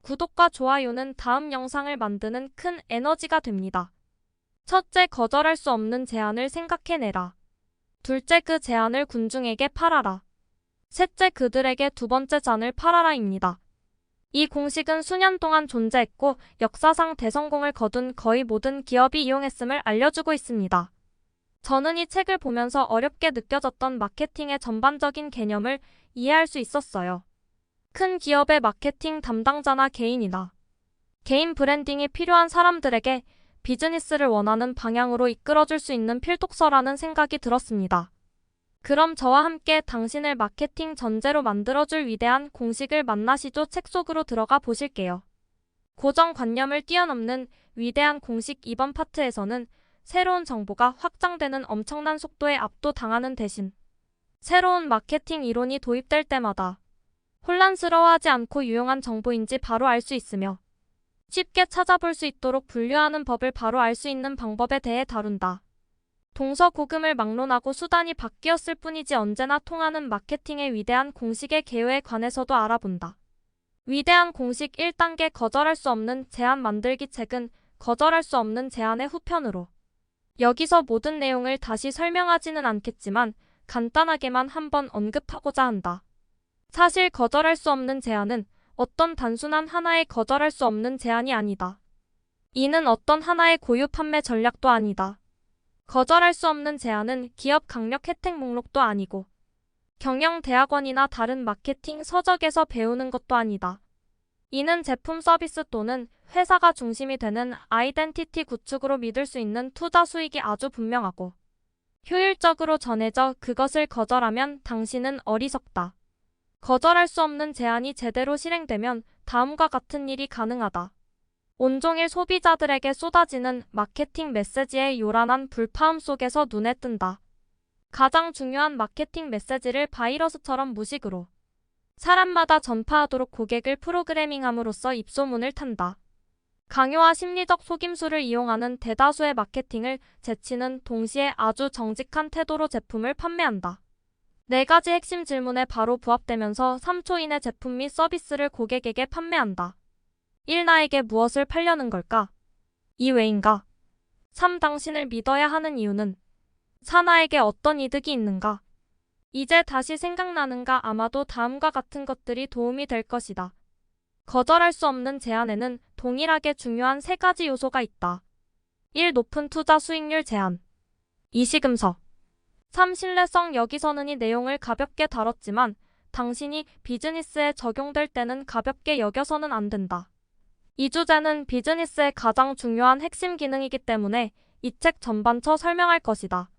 구독과 좋아요는 다음 영상을 만드는 큰 에너지가 됩니다. 첫째, 거절할 수 없는 제안을 생각해내라. 둘째, 그 제안을 군중에게 팔아라. 셋째, 그들에게 두 번째 잔을 팔아라입니다. 이 공식은 수년 동안 존재했고 역사상 대성공을 거둔 거의 모든 기업이 이용했음을 알려주고 있습니다. 저는 이 책을 보면서 어렵게 느껴졌던 마케팅의 전반적인 개념을 이해할 수 있었어요. 큰 기업의 마케팅 담당자나 개인이나 개인 브랜딩이 필요한 사람들에게 비즈니스를 원하는 방향으로 이끌어줄 수 있는 필독서라는 생각이 들었습니다. 그럼 저와 함께 당신을 마케팅 전제로 만들어줄 위대한 공식을 만나시죠. 책 속으로 들어가 보실게요. 고정관념을 뛰어넘는 위대한 공식. 이번 파트에서는 새로운 정보가 확장되는 엄청난 속도에 압도당하는 대신 새로운 마케팅 이론이 도입될 때마다 혼란스러워하지 않고 유용한 정보인지 바로 알 수 있으며 쉽게 찾아볼 수 있도록 분류하는 법을 바로 알 수 있는 방법에 대해 다룬다. 동서고금을 막론하고 수단이 바뀌었을 뿐이지 언제나 통하는 마케팅의 위대한 공식의 개요에 관해서도 알아본다. 위대한 공식 1단계 거절할 수 없는 제안 만들기. 책은 거절할 수 없는 제안의 후편으로 여기서 모든 내용을 다시 설명하지는 않겠지만 간단하게만 한번 언급하고자 한다. 사실 거절할 수 없는 제안은 어떤 단순한 하나의 거절할 수 없는 제안이 아니다. 이는 어떤 하나의 고유 판매 전략도 아니다. 거절할 수 없는 제안은 기업 강력 혜택 목록도 아니고 경영대학원이나 다른 마케팅 서적에서 배우는 것도 아니다. 이는 제품 서비스 또는 회사가 중심이 되는 아이덴티티 구축으로 믿을 수 있는 투자 수익이 아주 분명하고 효율적으로 전해져 그것을 거절하면 당신은 어리석다. 거절할 수 없는 제안이 제대로 실행되면 다음과 같은 일이 가능하다. 온종일 소비자들에게 쏟아지는 마케팅 메시지의 요란한 불파음 속에서 눈에 뜬다. 가장 중요한 마케팅 메시지를 바이러스처럼 무식으로 사람마다 전파하도록 고객을 프로그래밍함으로써 입소문을 탄다. 강요와 심리적 속임수를 이용하는 대다수의 마케팅을 제치는 동시에 아주 정직한 태도로 제품을 판매한다. 4가지 핵심 질문에 바로 부합되면서 3초 이내 제품 및 서비스를 고객에게 판매한다. 1. 나에게 무엇을 팔려는 걸까? 2. 왜인가? 3. 당신을 믿어야 하는 이유는? 4. 나에게 어떤 이득이 있는가? 이제 다시 생각나는가? 아마도 다음과 같은 것들이 도움이 될 것이다. 거절할 수 없는 제안에는 동일하게 중요한 3가지 요소가 있다. 1. 높은 투자 수익률 제한. 2. 시금석. 3. 신뢰성. 여기서는 이 내용을 가볍게 다뤘지만 당신이 비즈니스에 적용될 때는 가볍게 여겨서는 안 된다. 이 주제는 비즈니스의 가장 중요한 핵심 기능이기 때문에 이 책 전반처 설명할 것이다.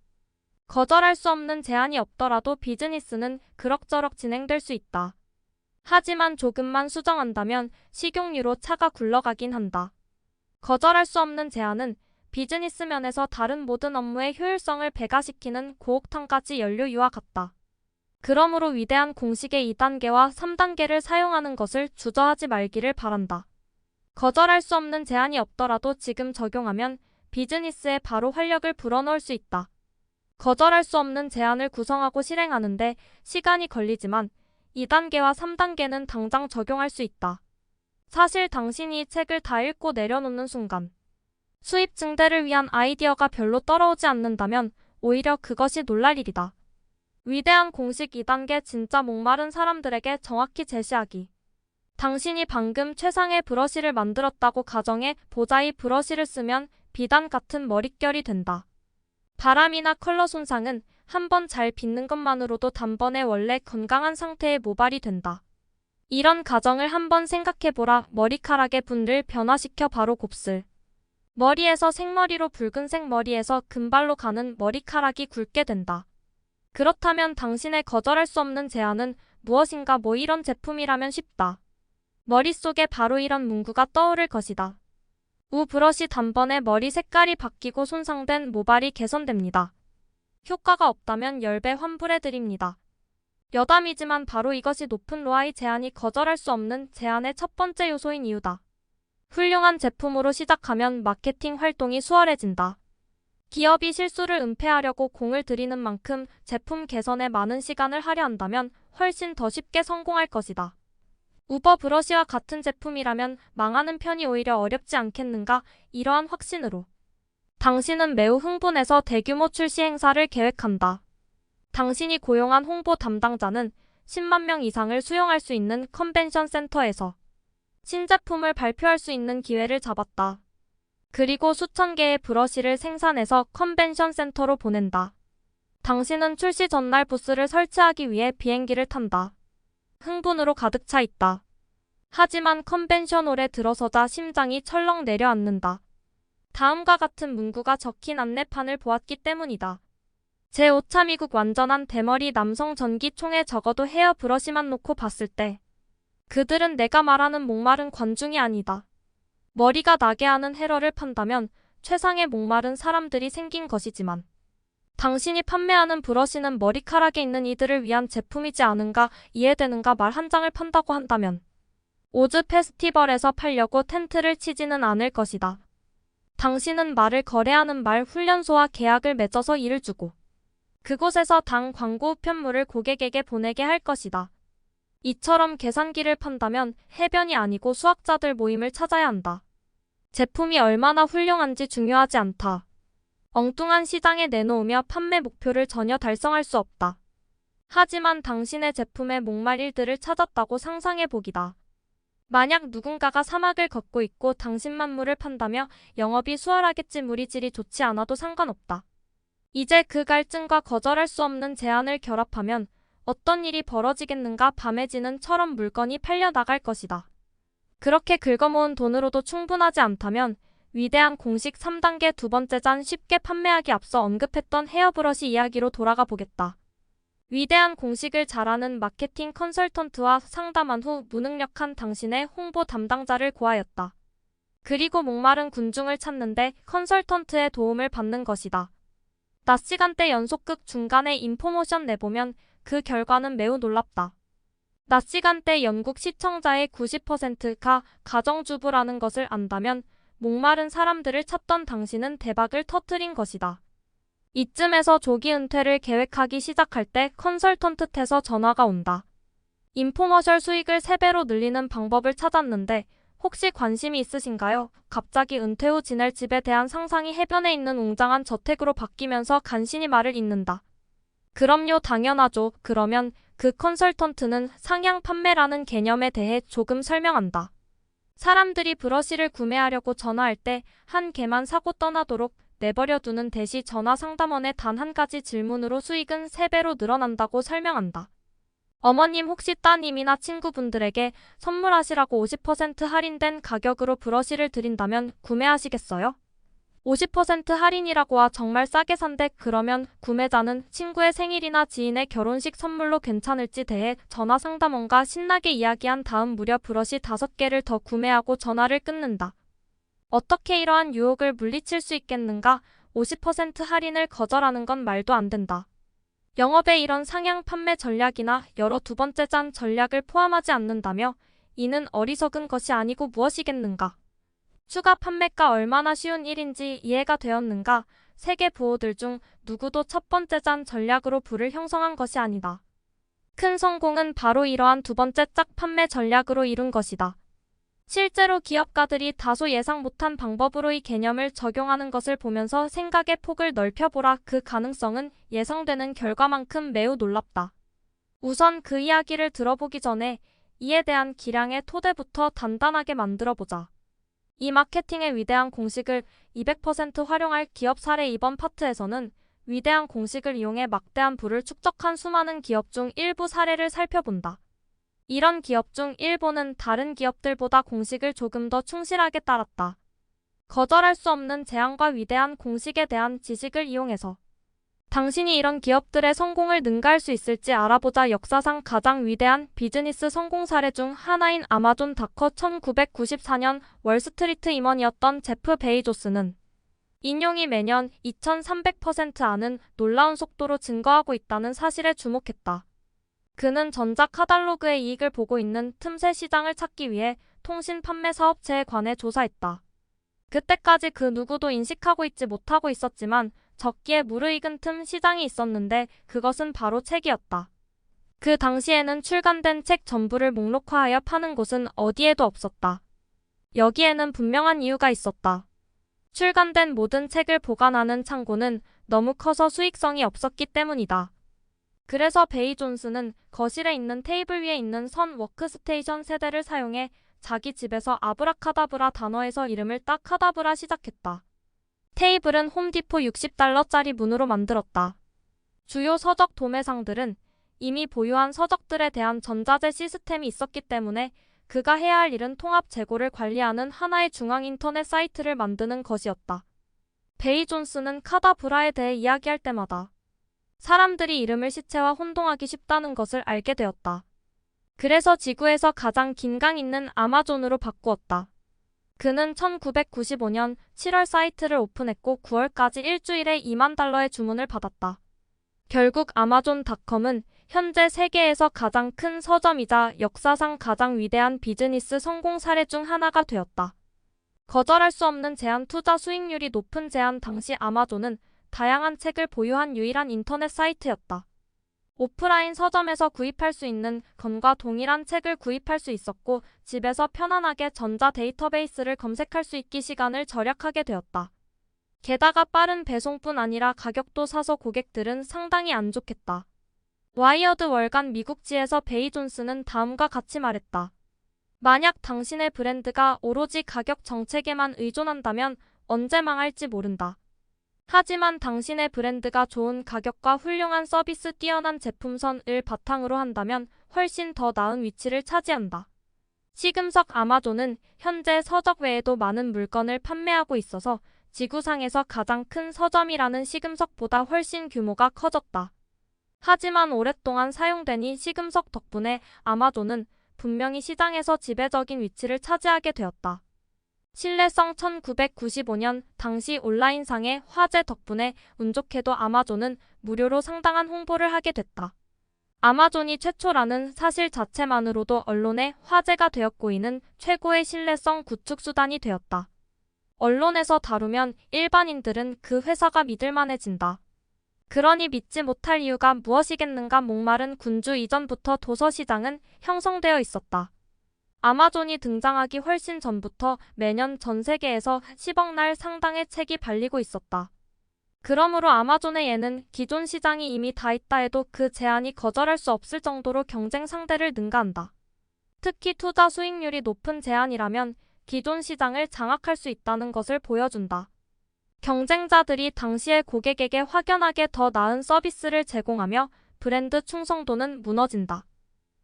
거절할 수 없는 제한이 없더라도 비즈니스는 그럭저럭 진행될 수 있다. 하지만 조금만 수정한다면 식용유로 차가 굴러가긴 한다. 거절할 수 없는 제한은 비즈니스 면에서 다른 모든 업무의 효율성을 배가시키는 고옥탄가스 연료유와 같다. 그러므로 위대한 공식의 2단계와 3단계를 사용하는 것을 주저하지 말기를 바란다. 거절할 수 없는 제한이 없더라도 지금 적용하면 비즈니스에 바로 활력을 불어넣을 수 있다. 거절할 수 없는 제안을 구성하고 실행하는데 시간이 걸리지만 2단계와 3단계는 당장 적용할 수 있다. 사실 당신이 이 책을 다 읽고 내려놓는 순간 수입 증대를 위한 아이디어가 별로 떨어오지 않는다면 오히려 그것이 놀랄 일이다. 위대한 공식 2단계. 진짜 목마른 사람들에게 정확히 제시하기. 당신이 방금 최상의 브러쉬를 만들었다고 가정해 보자. 이 브러쉬를 쓰면 비단 같은 머릿결이 된다. 바람이나 컬러 손상은 한번 잘 빗는 것만으로도 단번에 원래 건강한 상태의 모발이 된다. 이런 가정을 한번 생각해보라. 머리카락의 분을 변화시켜 바로 곱슬 머리에서 생머리로 붉은색 머리에서 금발로 가는 머리카락이 굵게 된다. 그렇다면 당신의 거절할 수 없는 제안은 무엇인가? 이런 제품이라면 쉽다. 머릿속에 바로 이런 문구가 떠오를 것이다. 우 브러쉬 단번에 머리 색깔이 바뀌고 손상된 모발이 개선됩니다. 효과가 없다면 10배 환불해드립니다. 여담이지만 바로 이것이 높은 로아의 제안이 거절할 수 없는 제안의 첫 번째 요소인 이유다. 훌륭한 제품으로 시작하면 마케팅 활동이 수월해진다. 기업이 실수를 은폐하려고 공을 들이는 만큼 제품 개선에 많은 시간을 할애한다면 훨씬 더 쉽게 성공할 것이다. 우버 브러쉬와 같은 제품이라면 망하는 편이 오히려 어렵지 않겠는가? 이러한 확신으로. 당신은 매우 흥분해서 대규모 출시 행사를 계획한다. 당신이 고용한 홍보 담당자는 10만 명 이상을 수용할 수 있는 컨벤션 센터에서 신제품을 발표할 수 있는 기회를 잡았다. 그리고 수천 개의 브러쉬를 생산해서 컨벤션 센터로 보낸다. 당신은 출시 전날 부스를 설치하기 위해 비행기를 탄다. 흥분으로 가득 차 있다. 하지만 컨벤션홀에 들어서자 심장이 철렁 내려앉는다. 다음과 같은 문구가 적힌 안내판을 보았기 때문이다. 제5차 미국 완전한 대머리 남성 전기총에 적어도 헤어 브러쉬만 놓고 봤을 때 그들은 내가 말하는 목마른 관중이 아니다. 머리가 나게 하는 헤러를 판다면 최상의 목마른 사람들이 생긴 것이지만 당신이 판매하는 브러쉬는 머리카락에 있는 이들을 위한 제품이지 않은가 이해되는가 말 한 장을 판다고 한다면 오즈 페스티벌에서 팔려고 텐트를 치지는 않을 것이다. 당신은 말을 거래하는 말 훈련소와 계약을 맺어서 일을 주고 그곳에서 당 광고 우편물을 고객에게 보내게 할 것이다. 이처럼 계산기를 판다면 해변이 아니고 수학자들 모임을 찾아야 한다. 제품이 얼마나 훌륭한지 중요하지 않다. 엉뚱한 시장에 내놓으며 판매 목표를 전혀 달성할 수 없다. 하지만 당신의 제품의 목말일들을 찾았다고 상상해보기다. 만약 누군가가 사막을 걷고 있고 당신 만물을 판다며 영업이 수월하겠지 물이 질이 좋지 않아도 상관없다. 이제 그 갈증과 거절할 수 없는 제안을 결합하면 어떤 일이 벌어지겠는가 밤에 지는 처럼 물건이 팔려 나갈 것이다. 그렇게 긁어모은 돈으로도 충분하지 않다면 위대한 공식 3단계 두 번째 잔 쉽게 판매하기 앞서 언급했던 헤어브러쉬 이야기로 돌아가 보겠다. 위대한 공식을 잘 아는 마케팅 컨설턴트와 상담한 후 무능력한 당신의 홍보 담당자를 고하였다. 그리고 목마른 군중을 찾는데 컨설턴트의 도움을 받는 것이다. 낮 시간대 연속극 중간에 인포모션 내보면 그 결과는 매우 놀랍다. 낮 시간대 영국 시청자의 90%가 가정주부라는 것을 안다면 목마른 사람들을 찾던 당신은 대박을 터뜨린 것이다. 이쯤에서 조기 은퇴를 계획하기 시작할 때 컨설턴트에서 전화가 온다. 인포머셜 수익을 3배로 늘리는 방법을 찾았는데 혹시 관심이 있으신가요? 갑자기 은퇴 후 지낼 집에 대한 상상이 해변에 있는 웅장한 저택으로 바뀌면서 간신히 말을 잇는다. 그럼요, 당연하죠. 그러면 그 컨설턴트는 상향 판매라는 개념에 대해 조금 설명한다. 사람들이 브러쉬를 구매하려고 전화할 때 한 개만 사고 떠나도록 내버려두는 대시 전화 상담원의 단 한 가지 질문으로 수익은 3배로 늘어난다고 설명한다. 어머님 혹시 따님이나 친구분들에게 선물하시라고 50% 할인된 가격으로 브러쉬를 드린다면 구매하시겠어요? 50% 할인이라고와 정말 싸게 산대. 그러면 구매자는 친구의 생일이나 지인의 결혼식 선물로 괜찮을지 대해 전화 상담원과 신나게 이야기한 다음 무려 브러쉬 5개를 더 구매하고 전화를 끊는다. 어떻게 이러한 유혹을 물리칠 수 있겠는가? 50% 할인을 거절하는 건 말도 안 된다. 영업에 이런 상향 판매 전략이나 여러 두 번째 잔 전략을 포함하지 않는다며 이는 어리석은 것이 아니고 무엇이겠는가? 추가 판매가 얼마나 쉬운 일인지 이해가 되었는가? 세계 부호들 중 누구도 첫 번째 잔 전략으로 부를 형성한 것이 아니다. 큰 성공은 바로 이러한 두 번째 짝 판매 전략으로 이룬 것이다. 실제로 기업가들이 다소 예상 못한 방법으로 이 개념을 적용하는 것을 보면서 생각의 폭을 넓혀보라. 그 가능성은 예상되는 결과만큼 매우 놀랍다. 우선 그 이야기를 들어보기 전에 이에 대한 기량의 토대부터 단단하게 만들어보자. 이 마케팅의 위대한 공식을 200% 활용할 기업 사례. 이번 파트에서는 위대한 공식을 이용해 막대한 부를 축적한 수많은 기업 중 일부 사례를 살펴본다. 이런 기업 중 일부는 다른 기업들보다 공식을 조금 더 충실하게 따랐다. 거절할 수 없는 제안과 위대한 공식에 대한 지식을 이용해서 당신이 이런 기업들의 성공을 능가할 수 있을지 알아보자. 역사상 가장 위대한 비즈니스 성공 사례 중 하나인 아마존.com 1994년 월스트리트 임원이었던 제프 베이조스는 인용이 매년 2300% 아는 놀라운 속도로 증가하고 있다는 사실에 주목했다. 그는 전자 카탈로그의 이익을 보고 있는 틈새 시장을 찾기 위해 통신 판매 사업체에 관해 조사했다. 그때까지 그 누구도 인식하고 있지 못하고 있었지만 적기에 무르익은 틈 시장이 있었는데 그것은 바로 책이었다. 그 당시에는 출간된 책 전부를 목록화하여 파는 곳은 어디에도 없었다. 여기에는 분명한 이유가 있었다. 출간된 모든 책을 보관하는 창고는 너무 커서 수익성이 없었기 때문이다. 그래서 베이 존스는 거실에 있는 테이블 위에 있는 선 워크스테이션 세대를 사용해 자기 집에서 아브라카다브라 단어에서 이름을 딱 카다브라 시작했다. 테이블은 홈디포 $60짜리 문으로 만들었다. 주요 서적 도매상들은 이미 보유한 서적들에 대한 전자재 시스템이 있었기 때문에 그가 해야 할 일은 통합 재고를 관리하는 하나의 중앙 인터넷 사이트를 만드는 것이었다. 베이 존스는 카다브라에 대해 이야기할 때마다 사람들이 이름을 시체와 혼동하기 쉽다는 것을 알게 되었다. 그래서 지구에서 가장 긴 강 있는 아마존으로 바꾸었다. 그는 1995년 7월 사이트를 오픈했고 9월까지 일주일에 $20,000의 주문을 받았다. 결국 아마존닷컴은 현재 세계에서 가장 큰 서점이자 역사상 가장 위대한 비즈니스 성공 사례 중 하나가 되었다. 거절할 수 없는 제한 투자 수익률이 높은 제한 당시 아마존은 다양한 책을 보유한 유일한 인터넷 사이트였다. 오프라인 서점에서 구입할 수 있는 건과 동일한 책을 구입할 수 있었고 집에서 편안하게 전자 데이터베이스를 검색할 수 있기 시간을 절약하게 되었다. 게다가 빠른 배송뿐 아니라 가격도 사서 고객들은 상당히 안 좋겠다. 와이어드 월간 미국지에서 베이 존스는 다음과 같이 말했다. 만약 당신의 브랜드가 오로지 가격 정책에만 의존한다면 언제 망할지 모른다. 하지만 당신의 브랜드가 좋은 가격과 훌륭한 서비스 뛰어난 제품선을 바탕으로 한다면 훨씬 더 나은 위치를 차지한다. 시금석 아마존은 현재 서적 외에도 많은 물건을 판매하고 있어서 지구상에서 가장 큰 서점이라는 시금석보다 훨씬 규모가 커졌다. 하지만 오랫동안 사용되니 시금석 덕분에 아마존은 분명히 시장에서 지배적인 위치를 차지하게 되었다. 신뢰성 1995년 당시 온라인상의 화제 덕분에 운 좋게도 아마존은 무료로 상당한 홍보를 하게 됐다. 아마존이 최초라는 사실 자체만으로도 언론의 화제가 되었고 이는 최고의 신뢰성 구축 수단이 되었다. 언론에서 다루면 일반인들은 그 회사가 믿을만해진다. 그러니 믿지 못할 이유가 무엇이겠는가. 목마른 군주 이전부터 도서시장은 형성되어 있었다. 아마존이 등장하기 훨씬 전부터 매년 전 세계에서 10억 날 상당의 책이 발리고 있었다. 그러므로 아마존의 예는 기존 시장이 이미 다 있다 해도 그 제한이 거절할 수 없을 정도로 경쟁 상대를 능가한다. 특히 투자 수익률이 높은 제한이라면 기존 시장을 장악할 수 있다는 것을 보여준다. 경쟁자들이 당시의 고객에게 확연하게 더 나은 서비스를 제공하며 브랜드 충성도는 무너진다.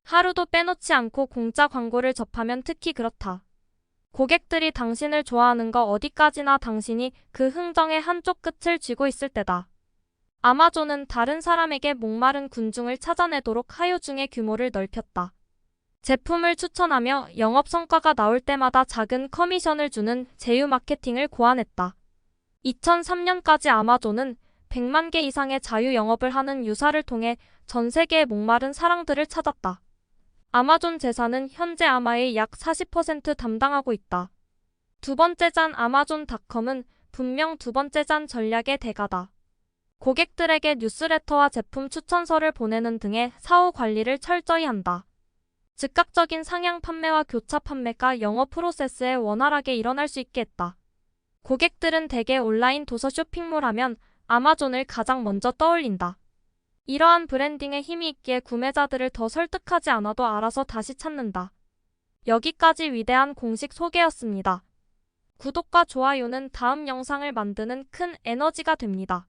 하루도 빼놓지 않고 공짜 광고를 접하면 특히 그렇다. 고객들이 당신을 좋아하는 거 어디까지나 당신이 그 흥정의 한쪽 끝을 쥐고 있을 때다. 아마존은 다른 사람에게 목마른 군중을 찾아내도록 하요중의 규모를 넓혔다. 제품을 추천하며 영업 성과가 나올 때마다 작은 커미션을 주는 제휴 마케팅을 고안했다. 2003년까지 아마존은 100만 개 이상의 자유 영업을 하는 유사를 통해 전 세계의 목마른 사랑들을 찾았다. 아마존 재산은 현재 아마의 약 40% 담당하고 있다. 두 번째 잔 아마존닷컴은 분명 두 번째 잔 전략의 대가다. 고객들에게 뉴스레터와 제품 추천서를 보내는 등의 사후 관리를 철저히 한다. 즉각적인 상향 판매와 교차 판매가 영업 프로세스에 원활하게 일어날 수 있게 했다. 고객들은 대개 온라인 도서 쇼핑몰 하면 아마존을 가장 먼저 떠올린다. 이러한 브랜딩에 힘이 있기에 구매자들을 더 설득하지 않아도 알아서 다시 찾는다. 여기까지 위대한 공식 소개였습니다. 구독과 좋아요는 다음 영상을 만드는 큰 에너지가 됩니다.